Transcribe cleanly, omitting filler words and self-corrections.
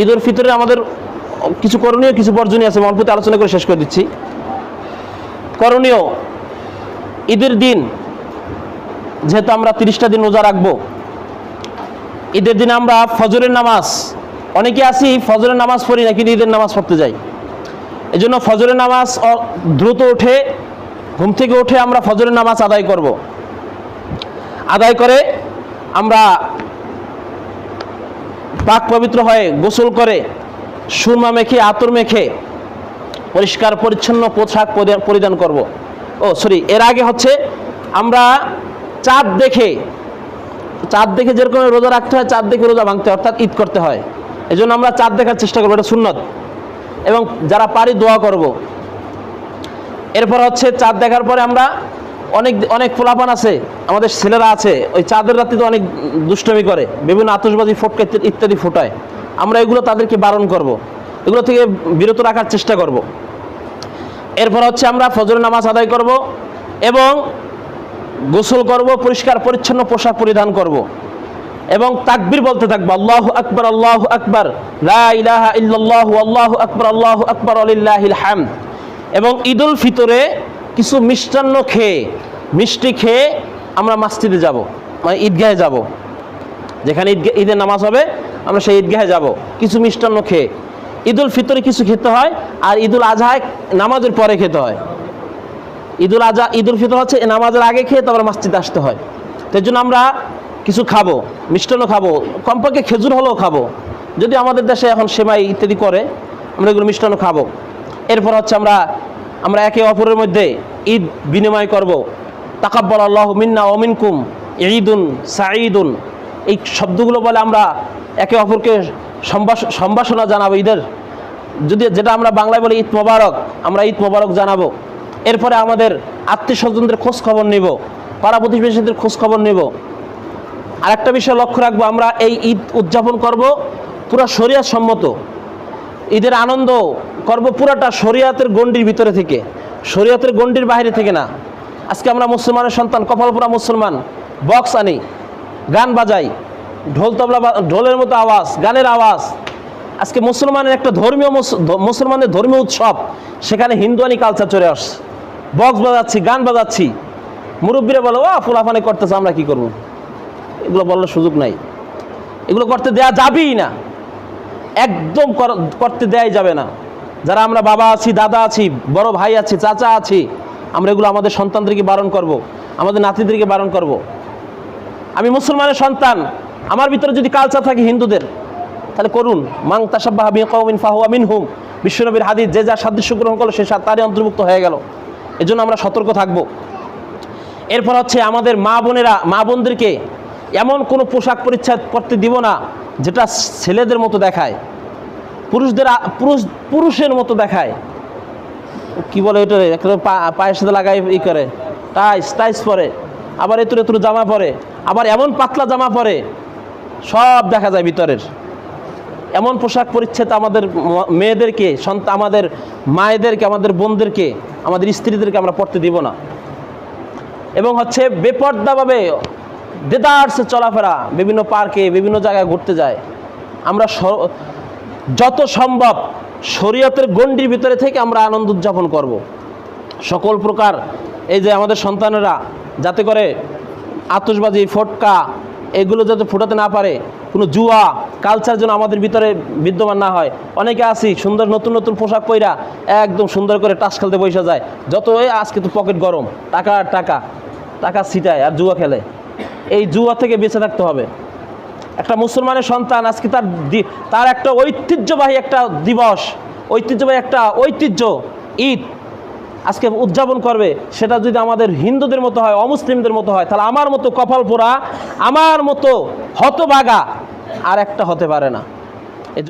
ঈদ উল ফিতরে আমাদের কিছু করণীয়, কিছু বর্জনীয় আছে, অল্পতে আলোচনা করে শেষ করে দিচ্ছি। করণীয়, ঈদের দিন যেহেতু আমরা 30টা দিন রোজা রাখবো, ঈদের দিন আমরা ফজরের নামাজ, অনেকে আছি ফজরের নামাজ পড়ি না কিন্তু ঈদের নামাজ পড়তে যাই। এই জন্য ফজরের নামাজ দ্রুত উঠে, ঘুম থেকে উঠে আমরা ফজরের নামাজ আদায় করব। আদায় করে আমরা পাক পবিত্র হয়ে গোসল করে সুরমা মেখে, আতর মেখে পরিষ্কার পরিচ্ছন্ন পোশাক পরিধান করব। এর আগে হচ্ছে আমরা চাঁদ দেখে যেরকম রোজা রাখতে হয়, চাঁদ দেখে রোজা ভাঙতে হয়, অর্থাৎ ঈদ করতে হয়। এই জন্য আমরা চাঁদ দেখার চেষ্টা করবো, এটা সুন্নত, এবং যারা পারি দোয়া করব। এরপর হচ্ছে চাঁদ দেখার পরে আমরা অনেক পোলাপান আছে, আমাদের ছেলেরা আছে, ওই চাঁদের রাত্রিতে অনেক দুষ্টমি করে, বিভিন্ন আতশবাজি ফটকা ইত্যাদি ফোটায়। আমরা এগুলো তাদেরকে বারণ করব, এগুলো থেকে বিরত রাখার চেষ্টা করব। এরপর হচ্ছে আমরা ফজরের নামাজ আদায় করব এবং গোসল করব, পরিষ্কার পরিচ্ছন্ন পোশাক পরিধান করব এবং তাকবীর বলতে থাকবো, আল্লাহু আকবার, আল্লাহু আকবার, লা ইলাহা ইল্লাল্লাহু, আল্লাহু আকবার, আল্লাহু আকবার, ওয়ালিল্লাহিল হামদ। এবং ঈদ উল ফিতরে কিছু মিষ্টি খেয়ে আমরা মসজিদে যাব, মানে ঈদগাহে যাব, যেখানে ঈদের নামাজ হবে আমরা সেই ঈদগাহে যাব কিছু মিষ্টান্ন খেয়ে। ঈদ উল ফিতরে কিছু খেতে হয়, আর ঈদ উল আজহায় নামাজের পরে খেতে হয়। ঈদ উল ফিতর হচ্ছে নামাজের আগে খেয়ে তারপর মসজিদে আসতে হয়। তো এই জন্য আমরা কিছু খাবো, মিষ্টান্ন খাবো, কমপক্ষে খেজুর হলেও খাবো, যদি আমাদের দেশে এখন সেমাই ইত্যাদি করে, আমরা এগুলো মিষ্টান্ন খাবো। এরপর হচ্ছে আমরা একে অপরের মধ্যে ঈদ বিনিময় করব। তাকাব্বাল আল্লাহু মিন্না ওয়া মিনকুম ঈদুন সাঈদুন, এই শব্দগুলো বলে আমরা একে অপরকে সম্ভাষণা জানাবো ঈদের, যেটা আমরা বাংলায় বলি ঈদ মোবারক, আমরা ঈদ মোবারক জানাবো। এরপরে আমাদের আত্মীয় স্বজনদের খোঁজ খবর নিব, পাড়া প্রতিবেশীদের খোঁজ খবর নিব। আর একটা বিষয় লক্ষ্য রাখবো, আমরা এই ঈদ উদযাপন করব পুরো শরিয়াত সম্মত। ঈদের আনন্দ করব পুরাটা শরিয়াতের গণ্ডির ভিতরে থেকে, শরিয়াতের গণ্ডির বাইরে থেকে না। আজকে আমরা মুসলমানের সন্তান, কপালপুরা মুসলমান, বক্স আনি, গান বাজাই, ঢোল তবলা, ঢোলের মতো আওয়াজ, গানের আওয়াজ। আজকে মুসলমানের একটা মুসলমানদের ধর্মীয় উৎসব, সেখানে হিন্দুয়ানি কালচার চলে আসছে, বক্স বাজাচ্ছি, গান বাজাচ্ছি। মুরব্বীরা বলো ফুলাফানি করতেছে, আমরা কি করব? এগুলো বলার সুযোগ নাই, এগুলো করতে দেয়া যাবেই না, একদম করতে দেয়াই যাবে না। যারা আমরা বাবা আছি, দাদা আছি, বড় ভাই আছি, চাচা আছি, আমরা এগুলো আমাদের সন্তানদেরকে বারণ করব, আমাদের নাতিদেরকে বারণ করব। আমি মুসলমানের সন্তান, আমার ভিতরে যদি কালচার থাকে হিন্দুদের, তাহলে করুন। মান তাশাব্বাহা বিকওমিন ফাহুয়া মিনহুম, বিশ্বনবীর হাদিস, যে যার সাদৃশ্য গ্রহণ করলো সে তারই অন্তর্ভুক্ত হয়ে গেল। এজন্য আমরা সতর্ক থাকব। এরপর হচ্ছে আমাদের মা বোনদেরকে এমন কোনো পোশাক পরিচ্ছদ করতে দিব না যেটা ছেলেদের মতো দেখায়, পুরুষের মতো দেখায়। কি বলে এটা, পায়ের সাথে লাগাই ই করে, টাইস পরে, আবার এতুর জামা পরে, আবার এমন পাতলা জামা পরে, সব দেখা যায় ভিতরের। এমন পোশাক পরিচ্ছদ আমাদের মেয়েদেরকে, আমাদের মায়েদেরকে, আমাদের বোনদেরকে, আমাদের স্ত্রীদেরকে আমরা পড়তে দিব না। এবং হচ্ছে বেপর্দাভাবে দেদারসে চলাফেরা, বিভিন্ন পার্কে, বিভিন্ন জায়গায় ঘুরতে যায়। আমরা যত সম্ভব শরীয়তের গণ্ডির ভিতরে থেকে আমরা আনন্দ উদযাপন করব। সকল প্রকার এই যে আমাদের সন্তানেরা যাতে করে আতশবাজি, ফটকা এগুলো যাতে ফোটাতে না পারে, কোনো জুয়া কালচার যেন আমাদের ভিতরে বিদ্যমান না হয়। অনেকে আছি সুন্দর নতুন নতুন পোশাক পইরা একদম সুন্দর করে টাস খেলতে বসে যায়, যত আজকে তো পকেট গরম, টাকা ছিটায় আর জুয়া খেলে। এই জুয়া থেকে বেঁচে থাকতে হবে। একটা মুসলমানের সন্তান আজকে তার একটা ঐতিহ্যবাহী একটা দিবস, ঐতিহ্যবাহী একটা ঐতিহ্য ঈদ আজকে উদযাপন করবে, সেটা যদি আমাদের হিন্দুদের মতো হয়, অমুসলিমদের মতো হয়, তাহলে আমার মতো কপাল পোড়া, আমার মতো হতভাগা আর একটা হতে পারে না।